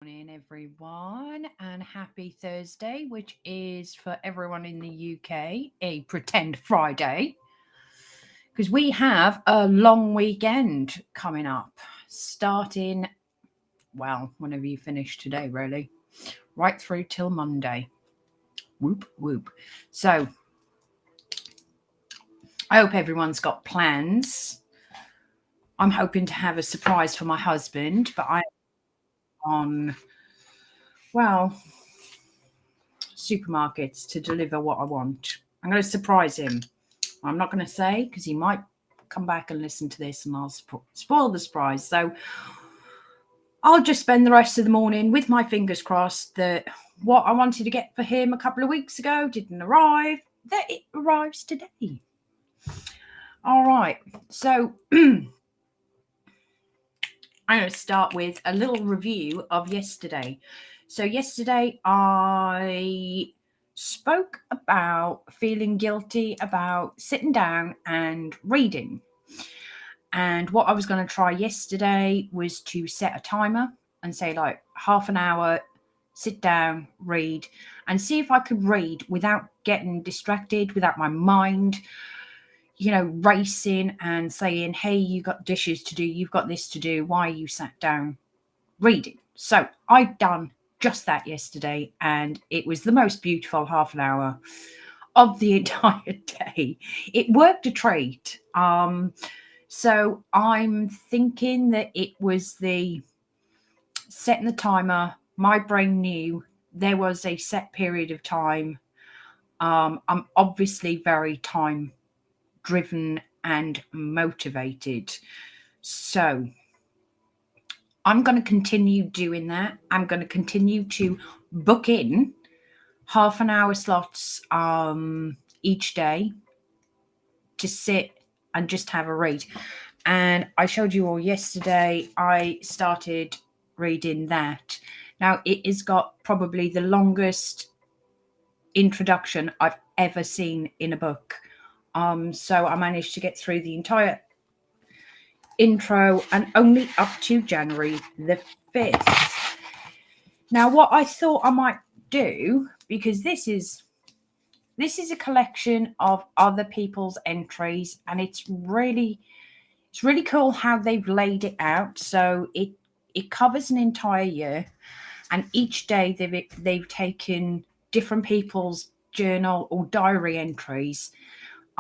Morning, everyone, and happy Thursday, which is for everyone in the UK a pretend Friday because we have a long weekend coming up, starting, well, whenever you finish today, really, right through till Monday. Whoop, whoop. So I hope everyone's got plans. I'm hoping to have a surprise for my husband, but I on, well, supermarkets to deliver what I want. I'm going to surprise him. I'm not going to say because he might come back and listen to this and I'll spoil the surprise. So I'll just spend the rest of the morning with my fingers crossed that what I wanted to get for him a couple of weeks ago didn't arrive, that it arrives today. All right. So I'm going to start with a little review of yesterday. So yesterday I spoke about feeling guilty about sitting down and reading. And what I was going to try yesterday was to set a timer and say, like, half an hour, sit down, read, and see if I could read without getting distracted, without my mind, racing and saying, hey, you got dishes to do, you've got this to do, why you sat down reading. So I'd done just that yesterday, and it was the most beautiful half an hour of the entire day. It worked a treat. So I'm thinking that it was the setting the timer. My brain knew there was a set period of time. I'm obviously very time driven and motivated. So I'm going to continue doing that. I'm going to continue to book in half an hour slots each day to sit and just have a read. And I showed you all yesterday, I started reading that. Now, it has got probably the longest introduction I've ever seen in a book. So I managed to get through the entire intro and only up to January the 5th. Now, what I thought I might do, because this is a collection of other people's entries, and it's really cool how they've laid it out. So it covers an entire year, and each day they've taken different people's journal or diary entries,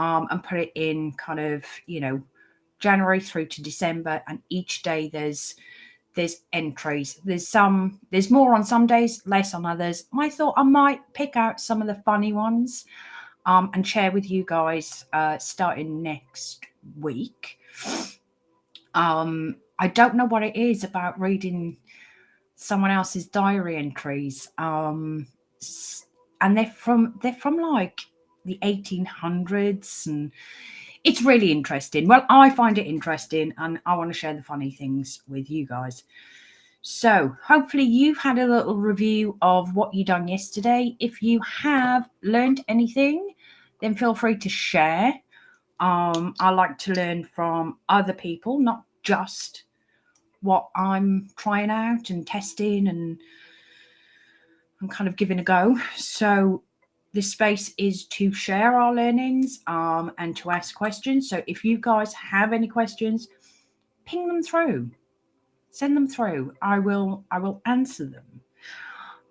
and put it in kind of January through to December, and each day there's entries. There's more on some days, less on others. I thought I might pick out some of the funny ones, and share with you guys starting next week. I don't know what it is about reading someone else's diary entries, and they're from like the 1800s, and it's really interesting. Well, I find it interesting, and I want to share the funny things with you guys. So hopefully you've had a little review of what you done yesterday. If you have learned anything, then feel free to share. I like to learn from other people, not just what I'm trying out and testing and kind of giving a go. So this space is to share our learnings, and to ask questions. So if you guys have any questions, ping them through, send them through. I will answer them.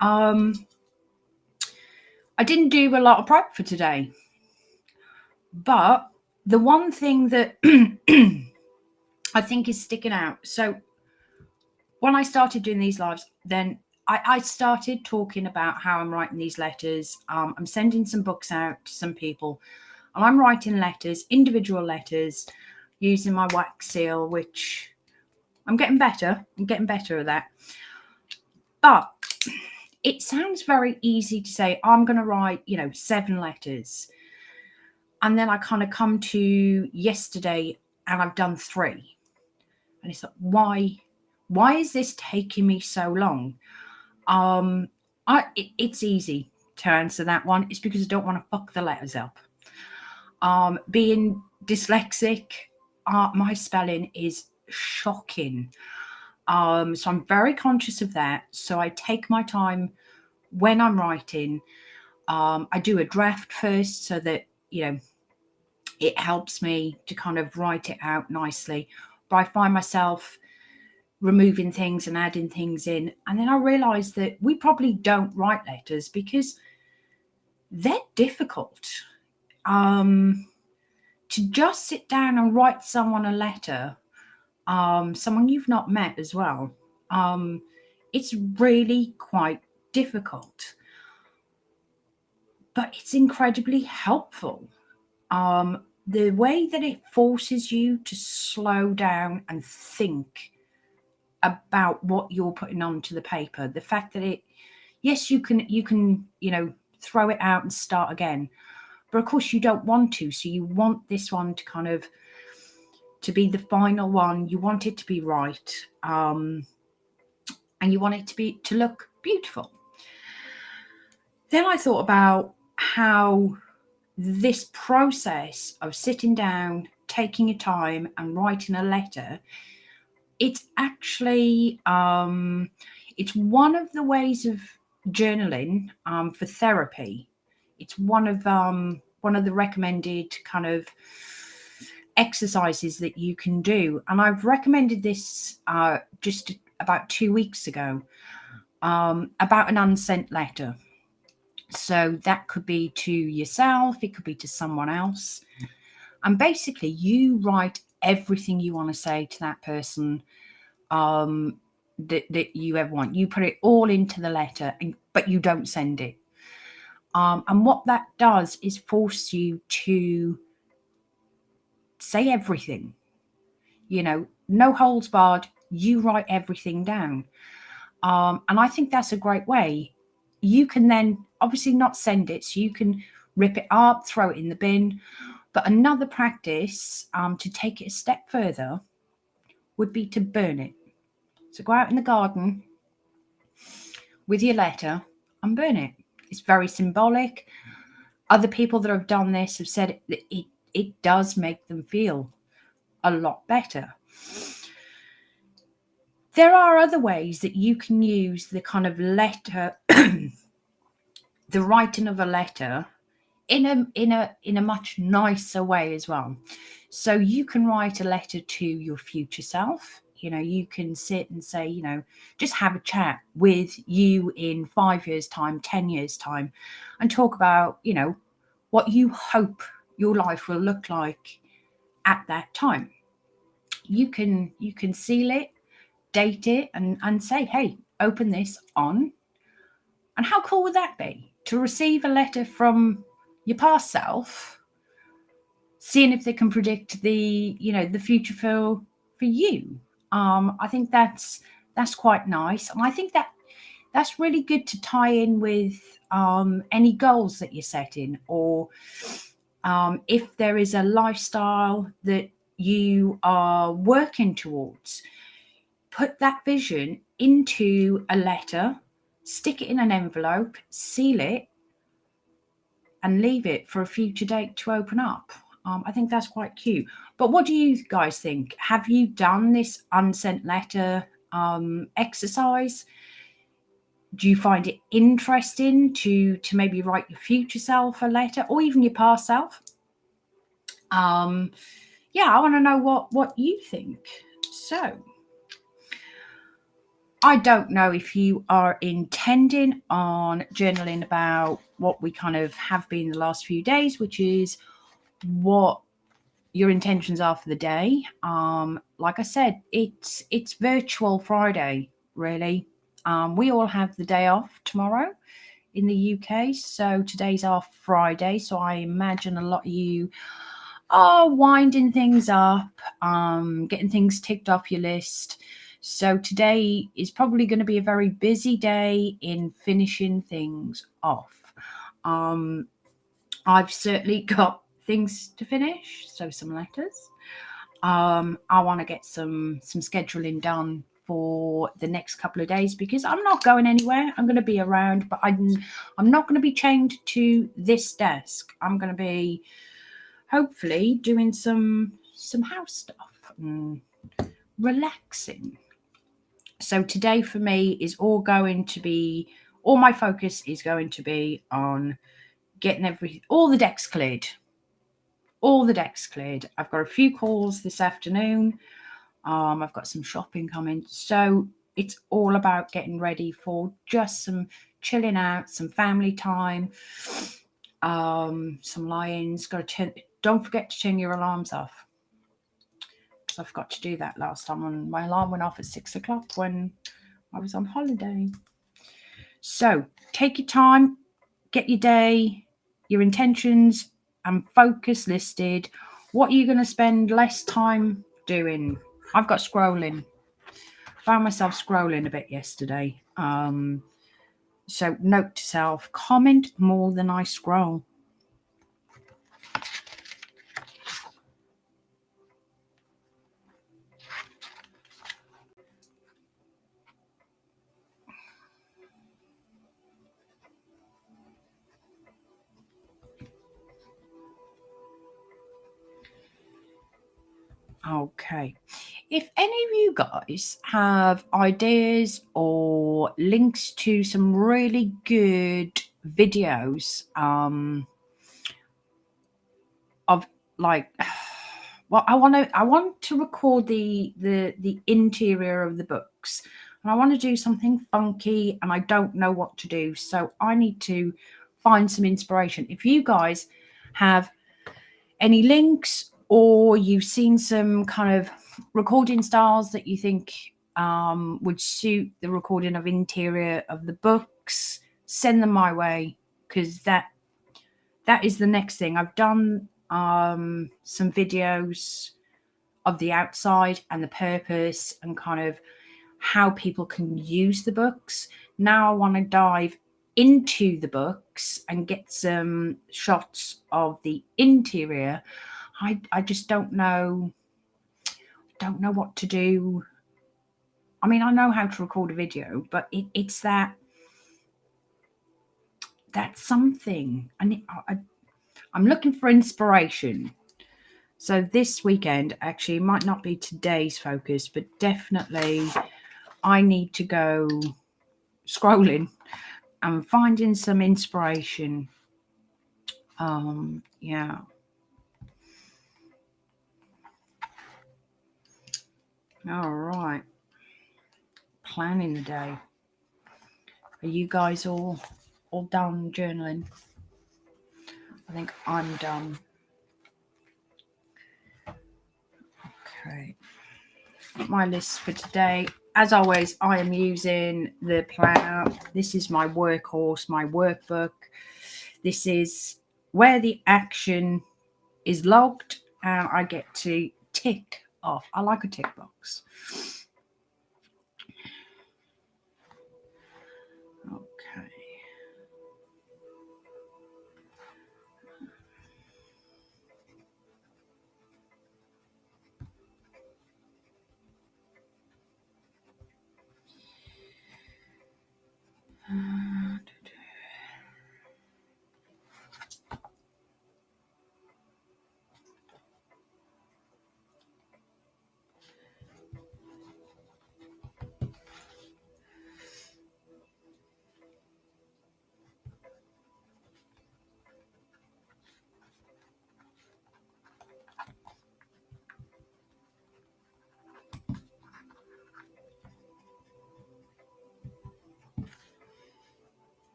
Um, I didn't do a lot of prep for today, but the one thing that I think is sticking out. So when I started doing these lives, then I started talking about how I'm writing these letters. I'm sending some books out to some people, and I'm writing letters, individual letters, using my wax seal, which I'm getting better. I'm getting better at that. But it sounds very easy to say, I'm going to write, 7 letters. And then I kind of come to yesterday and I've done 3. And it's like, why is this taking me so long? It's easy to answer that one. It's because I don't want to fuck the letters up. Being dyslexic, my spelling is shocking. So I'm very conscious of that. So I take my time when I'm writing. I do a draft first so that, it helps me to kind of write it out nicely. But I find myself removing things and adding things in. And then I realize that we probably don't write letters because they're difficult. To just sit down and write someone a letter, someone you've not met as well, it's really quite difficult. But it's incredibly helpful. The way that it forces you to slow down and think about what you're putting onto the paper, the fact that yes, you can throw it out and start again, but of course you don't want to. So you want this one to kind of to be the final one. You want it to be right, and you want it to look beautiful. Then I thought about how this process of sitting down, taking your time and writing a letter, it's actually it's one of the ways of journaling for therapy. It's one of the recommended kind of exercises that you can do, and I've recommended this just about 2 weeks ago, about an unsent letter. So that could be to yourself, it could be to someone else. And basically, you write everything you want to say to that person that you ever want. You put it all into the letter, but you don't send it. And what that does is force you to say everything. No holds barred. You write everything down. And I think that's a great way. You can then obviously not send it, so you can rip it up, throw it in the bin. But another practice to take it a step further would be to burn it. So go out in the garden with your letter and burn it. It's very symbolic. Other people that have done this have said it does make them feel a lot better. There are other ways that you can use the kind of letter, the writing of a letter in a much nicer way as well. So you can write a letter to your future self. You can sit and say, just have a chat with you in 5 years' time, 10 years' time, and talk about, what you hope your life will look like at that time. You can seal it, date it, and say, hey, open this on. And how cool would that be to receive a letter from your past self, seeing if they can predict the future for you? I think that's quite nice, and I think that's really good to tie in with any goals that you're setting, or if there is a lifestyle that you are working towards. Put that vision into a letter, stick it in an envelope, seal it, and leave it for a future date to open up. I think that's quite cute. But what do you guys think? Have you done this unsent letter exercise? Do you find it interesting to maybe write your future self a letter, or even your past self? Yeah, I want to know what you think. So I don't know if you are intending on journaling about what we kind of have been the last few days, which is what your intentions are for the day. Like I said, it's virtual Friday, really. We all have the day off tomorrow in the UK, so today's our Friday. So I imagine a lot of you are winding things up, getting things ticked off your list. So today is probably going to be a very busy day in finishing things off. I've certainly got things to finish, so some letters. I want to get some scheduling done for the next couple of days because I'm not going anywhere. I'm going to be around, but I'm not going to be chained to this desk. I'm going to be hopefully doing some house stuff and relaxing. So today for me is all my focus is going to be on getting all the decks cleared. All the decks cleared. I've got a few calls this afternoon. I've got some shopping coming. So it's all about getting ready for just some chilling out, some family time, some lie-ins. Don't forget to turn your alarms off. I forgot to do that last time. My alarm went off at 6 o'clock when I was on holiday. So take your time, get your day, your intentions and focus listed. What are you going to spend less time doing? I've got scrolling. Found myself scrolling a bit yesterday. So note to self, comment more than I scroll. Okay. If any of you guys have ideas or links to some really good videos of like well I want to record the interior of the books, and I want to do something funky and I don't know what to do, so I need to find some inspiration. If you guys have any links or you've seen some kind of recording styles that you think would suit the recording of interior of the books, send them my way, because that is the next thing. I've done some videos of the outside and the purpose and kind of how people can use the books. Now I want to dive into the books and get some shots of the interior. I just don't know what to do. I mean, I know how to record a video, but it's that's something. I'm looking for inspiration. So this weekend, actually, might not be today's focus, but definitely I need to go scrolling and finding some inspiration. Yeah. All right. Planning the day. Are you guys all done journaling? I think I'm done. Okay. My list for today. As always, I am using the planner. This is my workhorse, my workbook. This is where the action is logged and I get to tick off. I like a tick box. Okay.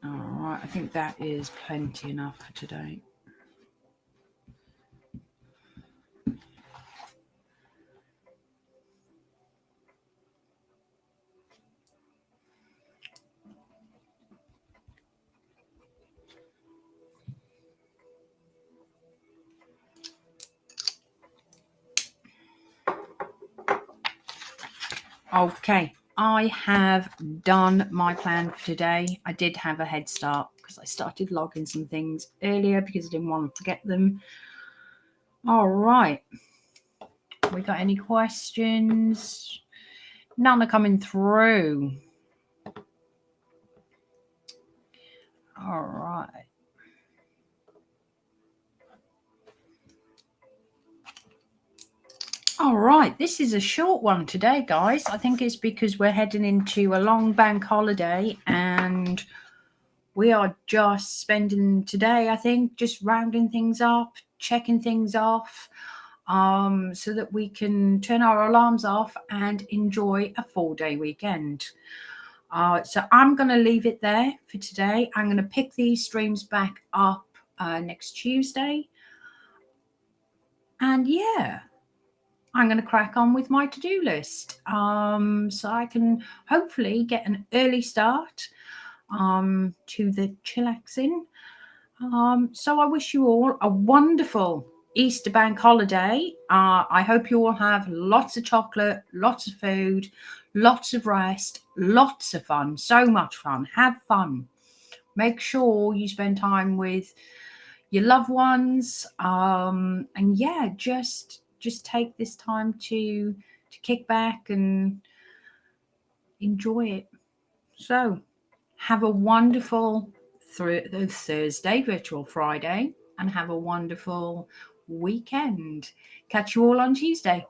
All right, I think that is plenty enough for today. Okay, I have done my plan for today. I did have a head start because I started logging some things earlier because I didn't want to forget them. All right. We got any questions? None are coming through. All right. All right, this is a short one today, guys. I think it's because we're heading into a long bank holiday and we are just spending today, I think, just rounding things up, checking things off, so that we can turn our alarms off and enjoy a 4-day weekend. So I'm going to leave it there for today. I'm going to pick these streams back up next Tuesday. And yeah, I'm going to crack on with my to-do list, so I can hopefully get an early start to the chillaxing. So I wish you all a wonderful Easter bank holiday. I hope you all have lots of chocolate, lots of food, lots of rest, lots of fun, so much fun. Have fun. Make sure you spend time with your loved ones. And yeah, just take this time to kick back and enjoy it. So have a wonderful Thursday, virtual Friday, and have a wonderful weekend. Catch you all on Tuesday.